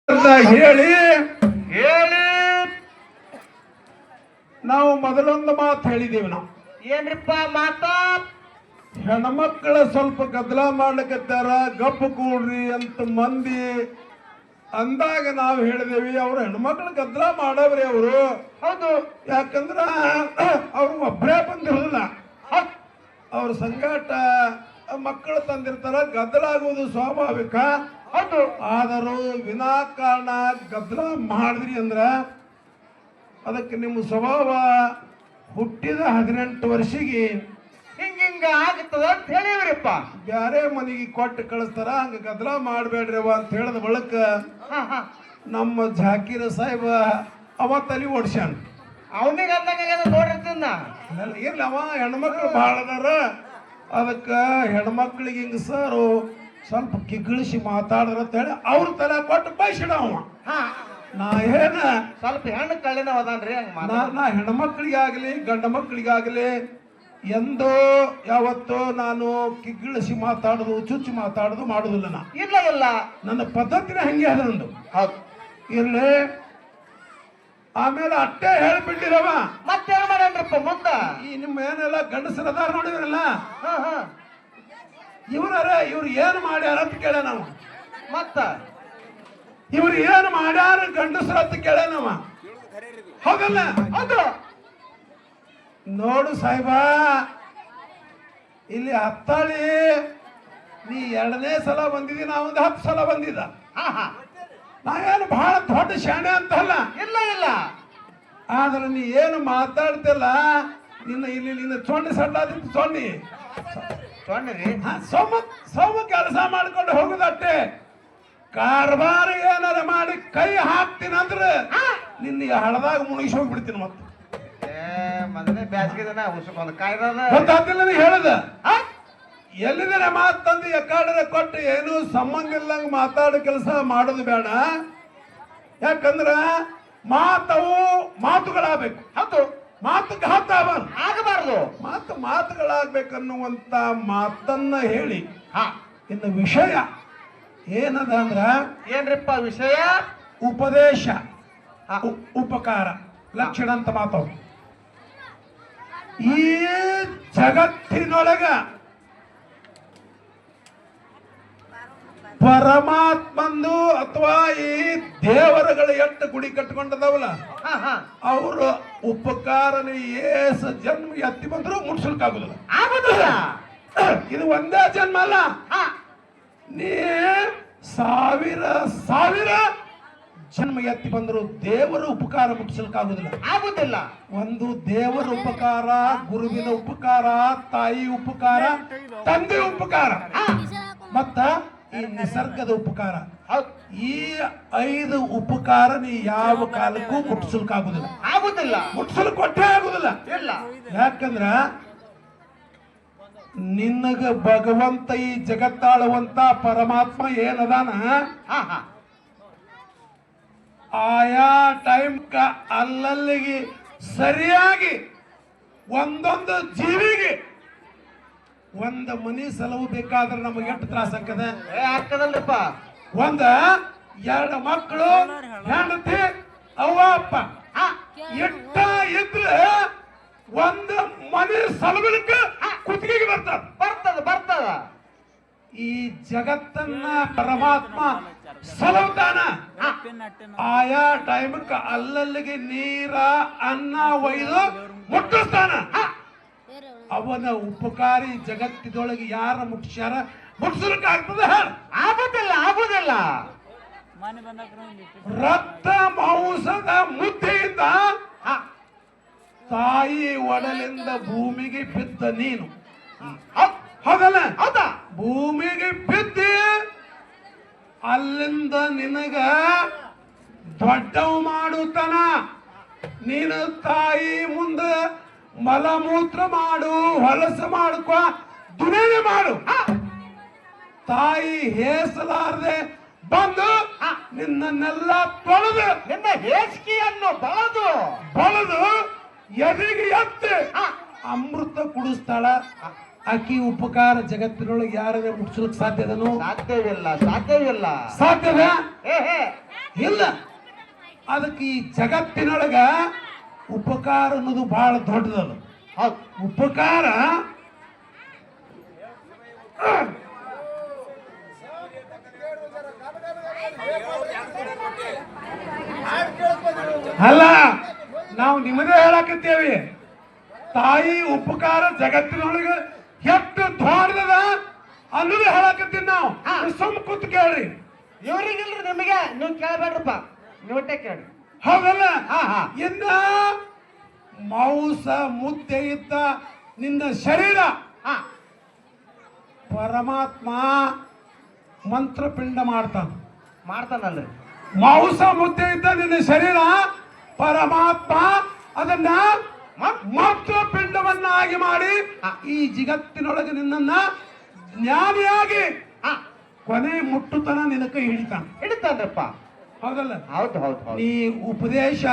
ಹೇಳಿ ಹೇಳಿ ನಾವು ಮೊದಲೊಂದು ಮಾತು ಹೇಳಿದೀವಿ. ನಾವು ಏನ್ರಿಪ್ಪ ಮಾತ? ಹೆಣ್ಮಕ್ಳ ಸ್ವಲ್ಪ ಗದ್ದಲ ಮಾಡ್ಲಿಕ್ಕತ್ತಾರ, ಗಪ್ಪು ಕೂಡ್ರಿ ಅಂತ ಮಂದಿ ಅಂದಾಗ ನಾವು ಹೇಳಿದೇವಿ. ಅವ್ರು ಹೆಣ್ಮಕ್ಳು ಗದ್ದಲ ಮಾಡವ್ರಿ. ಅವರು ಹೌದು, ಯಾಕಂದ್ರ ಅವ್ರು ಒಬ್ಬರೇ ಬಂದಿರೋದಿಲ್ಲ, ಅವ್ರ ಸಂಗಾಟ ಮಕ್ಕಳು ತಂದಿರ್ತಾರ. ಗದ್ದಲ ಆಗುವುದು ಸ್ವಾಭಾವಿಕ. ಹೌದು, ಆದರೂ ವಿನಾಕಾರಣ ಗದ್ದಲ ಮಾಡಿದ್ರಿ ಅಂದ್ರ ಅದಕ್ಕೆ ನಿಮ್ಮ ಸ್ವಭಾವ ಹುಟ್ಟಿದ 18 ವರ್ಷಿಗೆ ಹಿಂಗ ಆಗ್ತದ ಅಂತ ಹೇಳಿವ್ರಿಪ್ಪ. ಬ್ಯಾರೆ ಮನೆಗೆ ಕೊಟ್ಟು ಕಳಿಸ್ತಾರ. ಹಂಗ ಗದ್ದಲ ಮಾಡಬೇಡ್ರಿವ ಅಂತ ಹೇಳಿದ ಬಳಿಕ ನಮ್ಮ ಜಾಕೀರ ಸಾಹೇಬ ಅವ ತಲೆ ಓಡಿಸ್ಯಾನ. ಅವನಿಗೆ ಅಂದಂಗ ನೋಡಿರ್ತೀನ. ಇರ್ಲಿ, ಅವ ಹೆಣ್ಮಕ್ಳು ಭಾಳ ಅದಾರ. ಅದಕ್ಕೆ ಹೆಣ್ಮಕ್ಳಿಗೆ ಹಿಂಗ ಸರ್ ಸ್ವಲ್ಪ ಕಿಗಳಿಸಿ ಮಾತಾಡ್ರ ಅಂತ ಹೇಳಿ ಅವ್ರ ತಲೆ ಕೊಟ್ಟು ಬಯಸಿಡ ಅವ. ನಾ ಏನ ಸ್ವಲ್ಪ ಹೆಣ್ಣು ಕಳ್ಳಿನ ಹೋದನ್ರಿ. ನಾ ಹೆಣ್ಮಕ್ಳಿಗಾಗ್ಲಿ ಗಂಡ ಮಕ್ಕಳಿಗಾಗ್ಲಿ ಎಂದೋ ಯಾವತ್ತೋ ನಾನು ಕಿಗಳಿಸಿ ಮಾತಾಡುದು, ಚುಚ್ಚಿ ಮಾತಾಡುದು ಮಾಡುದಿಲ್ಲ. ನಾ ಇಲ್ಲ ನನ್ನ ಪದ್ಧತಿನ ಹಂಗೆ ಅದ ನಂದು. ಹೌದು, ಇರ್ಲಿ. ಆಮೇಲೆ ಅಟ್ಟೆ ಹೇಳ್ಬಿಟ್ಟಿರವ. ಮತ್ತೇನ್ ಮಾಡನ್ರಪ್ಪ ಮುಂದ? ಈ ನಿಮ್ಮ ಏನೆಲ್ಲ ಗಂಡಸರದಾರ ನೋಡಿದ್ರಲ್ಲ, ಇವ್ರು ಏನು ಮಾಡ್ಯಾರ ಅಂತ ಕೇಳ ನಾವು. ಮತ್ತ ಇವ್ರು ಏನು ಮಾಡ್ಯಾರ ಗಂಡಸರ ಅಂತ ಕೇಳ ನಾವ. ಹೌದಲ್ಲ? ಹೌದು. ನೋಡು ಸಾಹೇಬ, ಇಲ್ಲಿ ಹತ್ತಾಳಿ ನೀ 2ನೇ ಸಲ ಬಂದಿದ್ದಿ, ನಾ ಒಂದು 10 ಸಲ ಬಂದಿದ್ದ. ನಾವೇನು ಬಹಳ ದೊಡ್ಡ ಶಾಣೆ ಅಂತಲ್ಲ. ಇಲ್ಲ ಆದ್ರೆ ನೀ ಏನು ಮಾತಾಡ್ತಿಲ್ಲ. ನಿನ್ನ ಸೊಣ್ಣಿ ಸಡ್ಲಾದಿತ್ತು. ಸೊಣ್ಣಿ ಸೋಮ ಕೆಲಸ ಮಾಡ್ಕೊಂಡು ಹೋಗುದಟ್ಟೆ. ಕಾರ್ಬಾರ ಏನಾರ ಮಾಡಿ ಕೈ ಹಾಕ್ತೀನಂದ್ರೆ ನಿನ್ನ ಹಳದಾಗ ಮುಳುಗಿಸಿ ಹೋಗ್ಬಿಡ್ತೀನಿ. ಮತ್ತೆ ಮೊದಲೇ ಬ್ಯಾಸ್ಗೆ ದಿನ ಉಸ್ಕೊಂಡ್ ಕಾಯ್ದ ಗೊತ್ತಾಗ್ತಿಲ್ಲ. ನೀ ಹೇಳದ ಎಲ್ಲಿದ್ರೆ ಮಾತು ತಂದು ಎಕ್ಕಾಡರೆ ಕೊಟ್ಟು ಏನು ಸಂಬಂಧ ಇಲ್ಲಂಗ ಮಾತಾಡೋ ಕೆಲಸ ಮಾಡೋದು ಬೇಡ. ಯಾಕಂದ್ರ ಮಾತುಗಳಾಗಬೇಕು. ಹೌದು, ಮಾತುಗೆ ಆಗಬಾರ್ದು. ಮಾತುಗಳಾಗ್ಬೇಕನ್ನುವಂತ ಮಾತನ್ನ ಹೇಳಿ ಇನ್ನು ವಿಷಯ ಏನದ ಅಂದ್ರ ಏನ್ರಿಪ್ಪ ವಿಷಯ? ಉಪದೇಶ, ಉಪಕಾರ, ಲಕ್ಷಣ ಅಂತ ಮಾತು. ಈ ಜಗತ್ತಿನೊಳಗ ಪರಮಾತ್ಮಂದು ಅಥವಾ ಈ ದೇವರುಗಳು ಎಷ್ಟು ಗುಡಿ ಕಟ್ಕೊಂಡದವಲ್ಲ, ಅವ್ರ ಉಪಕಾರನ ಏಸ ಜನ್ಮ ಎತ್ತಿ ಬಂದ್ರು ಮುಟ್ಸಲ್ಕಾಗುದಿಲ್ಲ. ಇದು ಒಂದೇ ಜನ್ಮ ಅಲ್ಲ. ನೀ ಸಾವಿರ ಜನ್ಮ ಎತ್ತಿ ಬಂದ್ರು ದೇವರ ಉಪಕಾರ ಮುಟ್ಸಲ್ಕಾಗುದಿಲ್ಲ. ಒಂದು ದೇವರ ಉಪಕಾರ, ಗುರುವಿನ ಉಪಕಾರ, ತಾಯಿ ಉಪಕಾರ, ತಂದೆ ಉಪಕಾರ, ಮತ್ತ ಈ ನಿಸರ್ಗದ ಉಪಕಾರ. ಈ 5 ಉಪಕಾರ ನೀ ಯಾವ ಕಾಲಕ್ಕೂ ಮುಟ್ಸಲ್ಕಾಗುದಿಲ್ಲ. ಮುಟ್ಸಲ್ ಕೊಟ್ಟೇ ಆಗುದಿಲ್ಲ. ಯಾಕಂದ್ರ ನಿನ್ನಗ ಭಗವಂತ ಈ ಜಗತ್ತಾಳುವಂತ ಪರಮಾತ್ಮ ಏನದಾನ, ಆಯಾ ಟೈಮ್ ಅಲ್ಲಲ್ಲಿಗೆ ಸರಿಯಾಗಿ ಒಂದೊಂದು ಜೀವಿಗೆ ಒಂದು ಮನಿ ಸಲವು ಬೇಕಾದ್ರೆ ನಮಗೆ ಎಷ್ಟು ತ್ರಾಸ ಆಗ್ತದಲ್ರಿಪ್ಪ. 2 ಮಕ್ಕಳು, ಹೆಂಡತಿ, ಅವ್ವ ಅಪ್ಪ ಇದ್ರೆ ಒಂದು ಮನೆ ಸಲುವಲಿಕ್ಕೆ ಕುತ್ತಿಗೆಗೆ ಬರ್ತದ. ಈ ಜಗತ್ತನ್ನ ಪರಮಾತ್ಮ ಸಲವುತ್ತಾನ. ಆಯಾ ಟೈಮಕ್ಕೆ ಅಲ್ಲಲ್ಲಿಗೆ ನೀರ ಅನ್ನ ಒಯ್ದು ಮುಟ್ಟಿಸ್ತಾನ. ಅವನ ಉಪಕಾರಿ ಜಗತ್ತಿದೊಳಗೆ ಯಾರ ಮುಟ್ಸ್ಯಾರ ಮುಟ್ಸಲಿಕ್ಕಾಗ್ತದೆ? ಆಗುದಿಲ್ಲ. ರಕ್ತ ಮಾಂಸದ ಮುದ್ದೆಯಿಂದ ತಾಯಿ ಒಡಲಿಂದ ಭೂಮಿಗೆ ಬಿದ್ದ ನೀನು. ಹೌದಲ್ಲ? ಭೂಮಿಗೆ ಬಿದ್ದಿ ಅಲ್ಲಿಂದ ನಿನಗ ದೊಡ್ಡವು ಮಾಡುತ್ತಾನ. ನೀನು ತಾಯಿ ಮುಂದೆ ಮಲಮೂತ್ರ ಮಾಡು, ಹೊಲಸು ಮಾಡ್ಕೊ, ದುಡಿಮೆ ಮಾಡು. ತಾಯಿ ಹೇಸಲಾರದೆ ಬಂದು ನಿನ್ನೆಲ್ಲ ತೊಳೆದು ನಿನ್ನ ಹೇಸಿಗೆಯನ್ನು ಬಳದು ಎದಿಗೆ ಎತ್ತಿ ಅಮೃತ ಕುಡಿಸ್ತಾಳ. ಆಕಿ ಉಪಕಾರ ಜಗತ್ತಿನೊಳಗೆ ಯಾರೇ ಮುಟ್ಸಲಿಕ್ಕೆ ಸಾಧ್ಯದನು? ಸಾಧ್ಯವಿಲ್ಲ. ಸಾಧ್ಯದ ಹೇ ಇಲ್ಲ. ಅದಕ್ಕೆ ಈ ಜಗತ್ತಿನೊಳಗ ಉಪಕಾರ ಅನ್ನೋದು ಬಹಳ ದೊಡ್ಡದದು. ಹೌದು. ಉಪಕಾರ ಅಲ್ಲ, ನಾವು ನಿಮ್ಮದೇ ಹೇಳಕತ್ತೇವಿ. ತಾಯಿ ಉಪಕಾರ ಜಗತ್ತಿನೊಳಗೆ ಎಷ್ಟು ದೊಡ್ಡದ ಅನ್ನೋದು ಹೇಳಕತ್ತೀವಿ ನಾವು. ಸುಮ್ ಕೂತ್ ಕೇಳ್ರಿ. ಇವ್ರಿಗಿಲ್ರಿ, ನಿಮಗೆ ನೀವು ಕೇಳಬೇಡ್ರಪ್ಪ, ನೀವಟ್ಟೆ ಕೇಳಿ. ಹೌದಲ್ಲ? ಇನ್ನ ಮಾಂಸ ಮುದ್ದೆ ಇದ್ದ ನಿನ್ನ ಶರೀರ ಪರಮಾತ್ಮ ಮಂತ್ರಪಿಂಡ ಮಾಡ್ತಾನಲ್ರಿ. ಮಾಂಸ ಮುದ್ದೆ ಇದ್ದ ನಿನ್ನ ಶರೀರ ಪರಮಾತ್ಮ ಅದನ್ನ ಮಂತ್ರಪಿಂಡವನ್ನಾಗಿ ಮಾಡಿ ಈ ಜಗತ್ತಿನೊಳಗೆ ನಿನ್ನನ್ನ ಜ್ಞಾನಿಯಾಗಿ ಕೊನೆ ಮುಟ್ಟುತನ ನಿನ್ನ ಕೈ ಹಿಡಿತಾನ್ರಪ್ಪ. ಹೌದಲ್ಲ? ಹೌದು. ನೀ ಉಪದೇಶ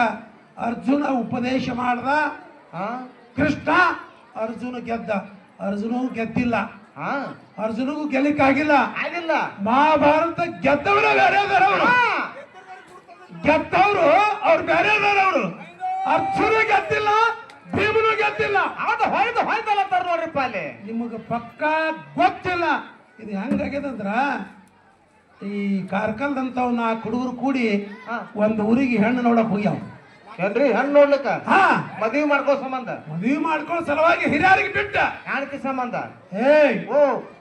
ಅರ್ಜುನ ಉಪದೇಶ ಮಾಡ್ದ, ಕೃಷ್ಣ ಅರ್ಜುನ ಗೆದ್ದ. ಅರ್ಜುನಗೂ ಗೆದ್ದಿಲ್ಲ, ಅರ್ಜುನಗೂ ಗೆಲ್ಲಿಕ್ಕಾಗಿಲ್ಲ. ಮಹಾಭಾರತ ಗೆದ್ದವರ ಬೇರೆ ಅವರು, ಗೆದ್ದವರು ಅವ್ರು ಬೇರೆ ಅವರು. ಅರ್ಜುನ ಗೆದ್ದಿಲ್ಲ, ಭೀಮನು ಗೆದ್ದಿಲ್ಲ. ಹೋಯ್ತಲ್ಲ ನೋಡ್ರಿಪ್ಪ ಅಲ್ಲಿ. ನಿಮಗ ಪಕ್ಕ ಗೊತ್ತಿಲ್ಲ ಇದು ಹೆಂಗಾಗ್ಯದಂದ್ರ, ಈ ಕಾರ್ಕಲ್ದಂತವ್ 4 ಹುಡುಗರು ಕೂಡಿ ಒಂದು ಊರಿಗೆ ಹೆಣ್ಣು ನೋಡಕ್ ಹೋಗ್ಯಾವ. ಏನ್ರಿ ಹೆಣ್ಣು ನೋಡ್ಲಿಕ್ಕ? ಮದುವೆ ಮಾಡ್ಕೋ ಸಂಬಂಧ. ಮದುವೆ ಮಾಡ್ಕೊಳ್ಳೋ ಸಲುವಾಗಿ ಹಿರಿಯರಿಗೆ ಬಿಟ್ಟ. ಯಾಣಕ್ಕೆ ಸಂಬಂಧ?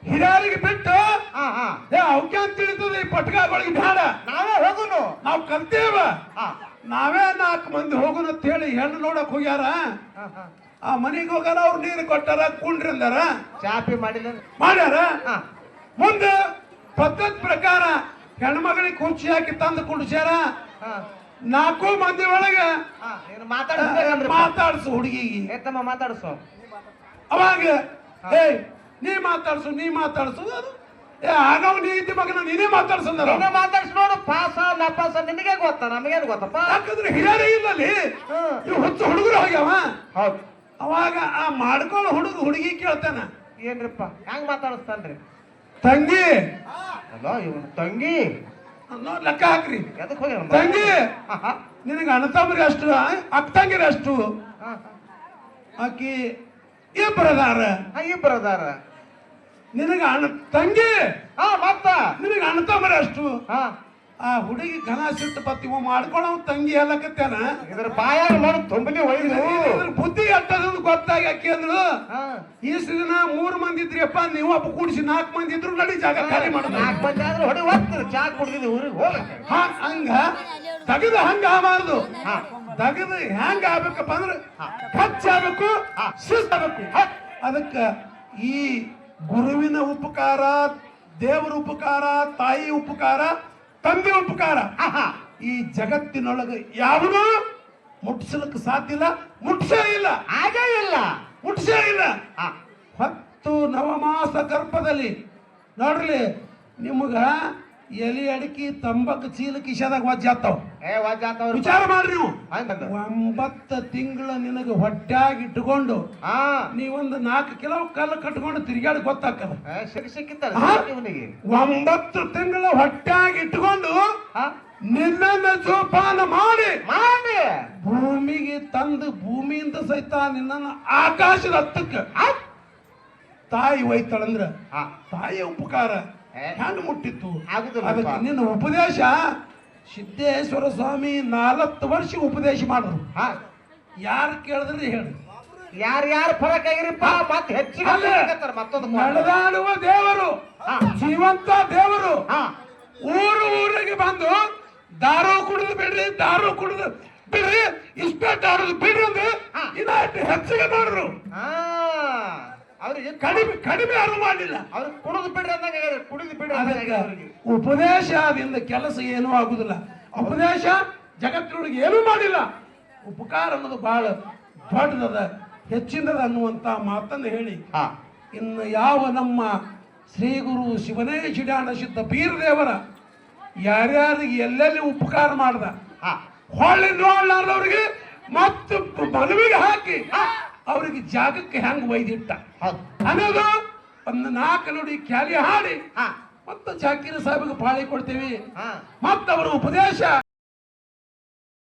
ಹಿರಿಯರಿಗೆ ಬಿಟ್ಟು ಅವಕ್ಕೆ ಅಂತ ತಿಳಿತದ ಈ ಪಟ್ಕಗಳಿಗೆ ಬೇಡ, ನಾವೇ ಹೋಗುನು, ನಾವು ಕಲ್ತೇವ, ನಾವೇ 4 ಮಂದಿ ಹೋಗುನ ಅಂತ ಹೇಳಿ ಹೆಣ್ಣು ನೋಡಕ್ ಹೋಗ್ಯಾರ. ಆ ಮನೆಗೆ ಹೋಗಾರ, ಅವ್ರು ನೀರು ಕೊಟ್ಟಾರ, ಕುಂಡ್ರಿ ಅಂದಾರ, ಚಾಪಿ ಮಾಡ್ಯಾರ. ಮುಂದೆ ಪದ್ಧತಿ ಪ್ರಕಾರ ಹೆಣ್ಮಗಳಿಗೆ ಕುರ್ಚಿ ಹಾಕಿ ತಂದು ಕುಡಿಸ್ಯಾರ. 4 ಮಂದಿ ಒಳಗೆ ಮಾತಾಡ್ಸು ಹುಡುಗಿಗೆ, ಮಾತಾಡ್ಸು. ಅವಾಗ ನೀ ಮಾತಾಡ್ಸು ಆಗವ್ ನೀ ಇದ್ದ ಮಗನ ನೀನೇ ಮಾತಾಡ್ಸಂದಾರ. ಮಾತಾಡ್ಸಿ ನೋಡು, ಪಾಸ ನಪಾಸ ನಿನಗೆ ಗೊತ್ತ, ನಮಗೇನು ಗೊತ್ತಪ್ಪ. ಯಾಕಂದ್ರೆ ಹಿರಿಯರೇ ಇಲ್ಲಲ್ಲಿ, ಇವು ಹುಚ್ಚು ಹುಡುಗರು ಹೋಗ್ಯಾವ. ಹೌದು. ಅವಾಗ ಆ ಮಾಡ್ಕೊಳ್ಳೋ ಹುಡುಗಿ ಕೇಳ್ತಾನ, ಏನ್ರಿಪ್ಪ ಹೆಂಗ್ ಮಾತಾಡಿಸ್ತಾನ್ರಿ? ತಂಗಿ ಅಲ್ಲ ಇವನು ತಂಗಿ ಅನ್ನೋ ಲೆಕ್ಕ ಹಾಕ್ರಿ. ಎದಕ್ ಹೋಗ್ಯ ತಂಗಿ ನಿನಗೆ ಅಣ್ಣತಮ್ಮರಿ ಅಷ್ಟು, ಅಕ್ಕ ತಂಗಿರಿ ಅಷ್ಟು, ಆಕಿ ಇಬ್ಬರದಾರ. ನಿನಗೆ ಅಣ್ಣ ತಂಗಿ, ಮತ್ತ ನಿನಗೆ ಅಣ್ಣತಮ್ಮರಿ ಅಷ್ಟು. ಆ ಹುಡುಗಿ ಘನ ಸಿಟ್ಟು ಬತ್ತಿವ ಮಾಡ್ಕೊಳ ತಂಗಿ ಹೇಳಕತ್ತೇನ. ಇದ್ರ ಬಾಯಾಗ ನೋಡಿ ತುಂಬಲಿ ಒಯ್ದು ಬುದ್ಧಿ ಅಟ್ಟದ ಗೊತ್ತಾಗಿ ಅಕ್ಕಿ ಅಂದ್ರು. ಈಸ್ ದಿನ 3 ಮಂದಿ ಇದ್ರಿಯಪ್ಪ, ನೀವು ಒಬ್ಬ ಕೂಡಿಸಿ 4 ಮಂದಿ ಇದ್ರು ನಡಿ ಜಾಗ ಖಾಲಿ ಮಾಡೋದು. 4 ಮಂದಿ ಆದ್ರೂ ಹೊಡಿ ಹೋಗ್ತಾರೆ, ಚಾ ಕುಡ್ದಿದ್ದು ಊರಿಗೆ ಹೋಗಕ್ಕೆ. ಹಂಗ ತಗದು ಹಂಗ ಆಗಬಾರ್ದು. ತಗದು ಹೆಂಗ ಆಗ್ಬೇಕಪ್ಪ ಅಂದ್ರೆ ಖರ್ಚು ಆಗ್ಬೇಕು, ಶಿಸ್ತಾಗಬೇಕು. ಅದಕ್ಕ ಈ ಗುರುವಿನ ಉಪಕಾರ, ದೇವರ ಉಪಕಾರ, ತಾಯಿ ಉಪಕಾರ, ತಂದೆ ಉಪಕಾರ ಈ ಜಗತ್ತಿನೊಳಗೆ ಯಾವುದೂ ಮುಟ್ಸಲಿಕ್ಕೆ ಸಾಧ್ಯ ಇಲ್ಲ, ಮುಟ್ಸೇ ಇಲ್ಲ, ಹಾಗೇ ಇಲ್ಲ, ಮುಟ್ಸೇ ಇಲ್ಲ. 10 ನವಮಾಸ ಗರ್ಭದಲ್ಲಿ ನೋಡ್ರಿ ನಿಮಗ ಎಲಿ ಅಡಿಕೆ ತಂಬಾಕು ಚೀಲ ಕಿಶದಾಗ ವಜ್ಜಾತಾವ. ವಿಚಾರ ಮಾಡ್ರಿ ನೀವು. 9 ತಿಂಗಳು ನಿನಗೆ ಹೊಟ್ಟ್ಯಾಗ ಇಟ್ಟುಕೊಂಡು ನೀವೊಂದು 4 ಕಿಲೋ ಕಲ್ಲು ಕಟ್ಕೊಂಡು ತಿರುಗಾಡಿ ಗೊತ್ತಾಕಲ್ಲ. 9 ತಿಂಗಳ ಹೊಟ್ಟ್ಯಾಗ ಇಟ್ಟುಕೊಂಡು ನಿನ್ನನ್ನ ಜೋಪಾನ ಮಾಡಿ ಭೂಮಿಗೆ ತಂದು ಭೂಮಿಯಿಂದ ಸಹಿತ ನಿನ್ನನ್ನು ಆಕಾಶದ ಹತ್ತಕ್ಕೆ ತಾಯಿ ಒಯ್ತಾಳಂದ್ರ ತಾಯಿ ಉಪಕಾರ ಹೆಂಗ ಮುಟ್ಟಿತ್ತು. ಅದಕ್ಕೆ ನಿನ್ನ ಉಪದೇಶ ಸಿದ್ದೇಶ್ವರ ಸ್ವಾಮಿ 40 ವರ್ಷ ಉಪದೇಶ ಮಾಡಿದ್ರು. ಯಾರು ಕೇಳಿದ್ರೆ ಹೇಳಿ, ಯಾರ್ಯಾರು ಫರಕ್ ಆಗಿರಿಪ್ಪ. ಮತ್ತೆ ಹೆಚ್ಚಿಗೆ ಮತ್ತೊಂದು ನಡೆದಾಡುವ ದೇವರು, ಜೀವಂತ ದೇವರು ಊರಿಗೆ ಬಂದು ದಾರು ಕುಡಿದು ಬಿಡ್ರಿ, ದಾರು ಕುಡಿದು ಬಿಡ್ರಿ, ಇಸ್ಪೇಟ್ ಆಡೋದು ಬಿಡ್ರಿ ಅಂದ್ರೆ ಇದಾಯ್ತು ಹೆಚ್ಚಿಗೆ ಮಾಡಿದ್ರು. ಅವ್ರಿಗೆ ಕಡಿಮೆ ಯಾರು ಮಾಡಲಿಲ್ಲ. ಅವ್ರಿಗೆ ಕುಡಿದು ಬಿಡ್ರಿ ಅಂದಾಗ ಕುಡಿದು ಬಿಡ್ರಿ. ಉಪದೇಶದಿಂದ ಕೆಲಸ ಏನೂ ಆಗುದಿಲ್ಲ. ಉಪದೇಶ ಜಗತ್ತಿನೊಳಗೆ ಏನೂ ಮಾಡಿಲ್ಲ. ಉಪಕಾರ ಅನ್ನೋದು ಬಹಳ ದೊಡ್ಡದದ, ಹೆಚ್ಚಿನದ ಅನ್ನುವಂತ ಮಾತನ್ನು ಹೇಳಿ ಇನ್ನು ಯಾವ ನಮ್ಮ ಶ್ರೀ ಗುರು ಶಿವನೇ ಶಿಡಾಣ ಸಿದ್ಧ ಬೀರದೇವರ ಯಾರ್ಯಾರಿಗೆ ಎಲ್ಲೆಲ್ಲಿ ಉಪಕಾರ ಮಾಡ್ದ ಹೊಳ್ಳಿ ನೋಡ್ಲಾರ್ದವ್ರಿಗೆ ಮತ್ತು ಮನವಿಗೆ ಹಾಕಿ ಅವ್ರಿಗೆ ಜಾಗಕ್ಕೆ ಹೆಂಗ್ ಒಯ್ದಿಟ್ಟ ಅನ್ನೋದು ಒಂದು 4 ನುಡಿ ಕ್ಯಾಲಿ ಹಾಡಿ ಹಾ ಮತ್ತು ಜಾಕೀರ್ ಸಾಹೇಬ್ಗೆ ಪಾಳಿ ಕೊಡ್ತೀವಿ ಹಾ ಮತ್ತವರ ಉಪದೇಶ